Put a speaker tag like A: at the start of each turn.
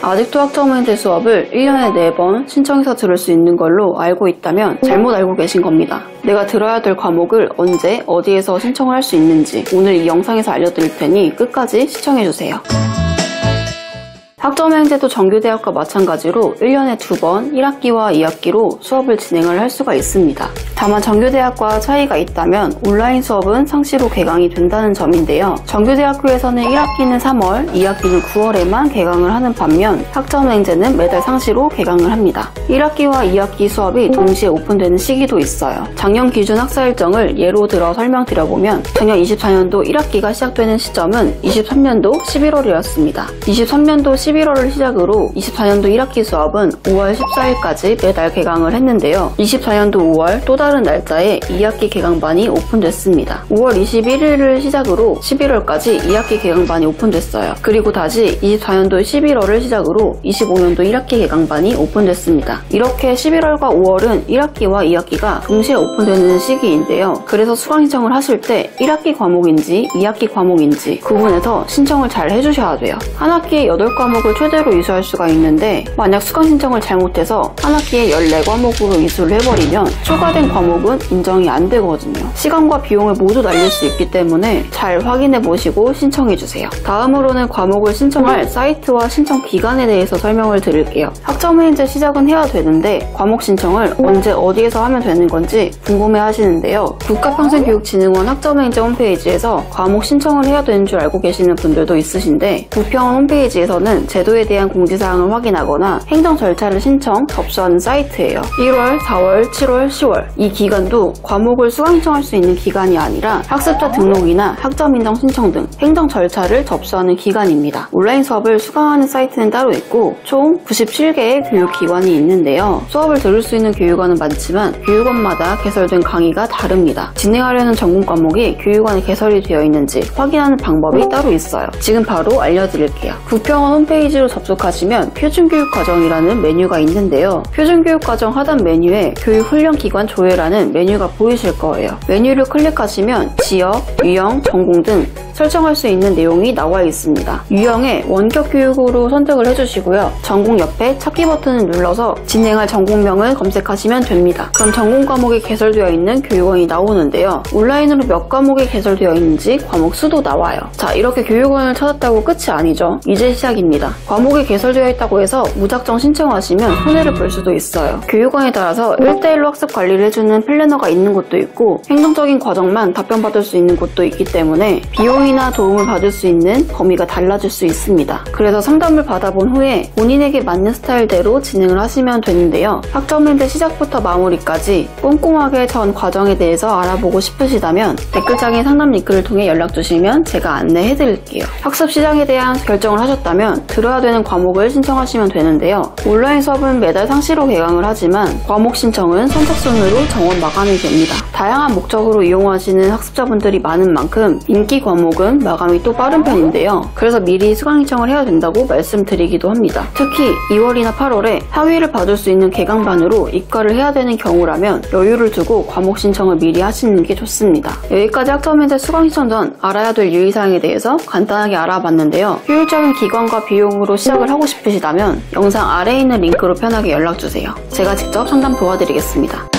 A: 아직도 학점은퇴 수업을 1년에 4번 신청해서 들을 수 있는 걸로 알고 있다면 잘못 알고 계신 겁니다. 내가 들어야 될 과목을 언제 어디에서 신청을 할 수 있는지 오늘 이 영상에서 알려드릴 테니 끝까지 시청해주세요. 학점행제도 정규대학과 마찬가지로 1년에 2번 1학기와 2학기로 수업을 진행을 할 수가 있습니다. 다만 정규대학과 차이가 있다면 온라인 수업은 상시로 개강이 된다는 점인데요. 정규대학교에서는 1학기는 3월, 2학기는 9월에만 개강을 하는 반면 학점행제는 매달 상시로 개강을 합니다. 1학기와 2학기 수업이 동시에 오픈되는 시기도 있어요. 작년 기준 학사 일정을 예로 들어 설명드려보면 작년 24년도 1학기가 시작되는 시점은 23년도 11월이었습니다. 23년도 11월을 시작으로 24년도 1학기 수업은 5월 14일까지 매달 개강을 했는데요. 24년도 5월 또 다른 날짜에 2학기 개강반이 오픈됐습니다. 5월 21일을 시작으로 11월까지 2학기 개강반이 오픈됐어요. 그리고 다시 24년도 11월을 시작으로 25년도 1학기 개강반이 오픈됐습니다. 이렇게 11월과 5월은 1학기와 2학기가 동시에 오픈되는 시기인데요. 그래서 수강 신청을 하실 때 1학기 과목인지 2학기 과목인지 구분해서 신청을 잘 해주셔야 돼요. 한 학기에 8과목을 최대로 이수할 수가 있는데 만약 수강 신청을 잘못해서 한 학기에 14과목으로 이수를 해버리면 추가된 과목은 인정이 안 되거든요. 시간과 비용을 모두 날릴 수 있기 때문에 잘 확인해 보시고 신청해 주세요. 다음으로는 과목을 신청할 사이트와 신청 기간에 대해서 설명을 드릴게요. 학점행제 시작은 해야 되는데 과목 신청을 언제 어디에서 하면 되는 건지 궁금해 하시는데요. 국가평생교육진흥원 학점행제 홈페이지에서 과목 신청을 해야 되는 줄 알고 계시는 분들도 있으신데 국평원 홈페이지에서는 제도에 대한 공지사항을 확인하거나 행정 절차를 신청, 접수하는 사이트예요. 1월, 4월, 7월, 10월 이 기간도 과목을 수강 신청할 수 있는 기간이 아니라 학습자 등록이나 학점 인정 신청 등 행정 절차를 접수하는 기간입니다. 온라인 수업을 수강하는 사이트는 따로 있고 총 97개의 교육기관이 있는데요. 수업을 들을 수 있는 교육원은 많지만 교육원마다 개설된 강의가 다릅니다. 진행하려는 전공 과목이 교육원에 개설이 되어 있는지 확인하는 방법이 따로 있어요. 지금 바로 알려드릴게요. 국평원 홈페이지로 접속하시면 표준교육과정이라는 메뉴가 있는데요. 표준교육과정 하단 메뉴에 교육훈련기관 조회라는 메뉴가 보이실 거예요. 메뉴를 클릭하시면 지역, 유형, 전공 등 설정할 수 있는 내용이 나와 있습니다. 유형에 원격교육으로 선택을 해주시고요. 전공 옆에 찾기 버튼을 눌러서 진행할 전공명을 검색하시면 됩니다. 그럼 전공 과목이 개설되어 있는 교육원이 나오는데요. 온라인으로 몇 과목이 개설되어 있는지 과목 수도 나와요. 자, 이렇게 교육원을 찾았다고 끝이 아니죠. 이제 시작입니다. 과목이 개설되어 있다고 해서 무작정 신청하시면 손해를 볼 수도 있어요. 교육원에 따라서 1대1로 학습 관리를 해주는 플래너가 있는 곳도 있고 행정적인 과정만 답변받을 수 있는 곳도 있기 때문에 비용이나 도움을 받을 수 있는 범위가 달라질 수 있습니다. 그래서 상담을 받아본 후에 본인에게 맞는 스타일대로 진행을 하시면 되는데요. 학점행제 시작부터 마무리까지 꼼꼼하게 전 과정에 대해서 알아보고 싶으시다면 댓글창에 상담 링크를 통해 연락주시면 제가 안내해드릴게요. 학습 시장에 대한 결정을 하셨다면 들어야 되는 과목을 신청하시면 되는데요. 온라인 수업은 매달 상시로 개강을 하지만 과목 신청은 선착순으로 정원 마감이 됩니다. 다양한 목적으로 이용하시는 학습자분들이 많은 만큼 인기 과목은 마감이 또 빠른 편인데요. 그래서 미리 수강 신청을 해야 된다고 말씀드리기도 합니다. 특히 2월이나 8월에 학위를 받을 수 있는 개강반으로 입과를 해야 되는 경우라면 여유를 두고 과목 신청을 미리 하시는 게 좋습니다. 여기까지 학점행제 수강 신청 전 알아야 될 유의사항에 대해서 간단하게 알아봤는데요. 효율적인 기간과 비용으로 시작을 하고 싶으시다면 영상 아래에 있는 링크로 편하게 연락주세요. 제가 직접 상담 도와드리겠습니다.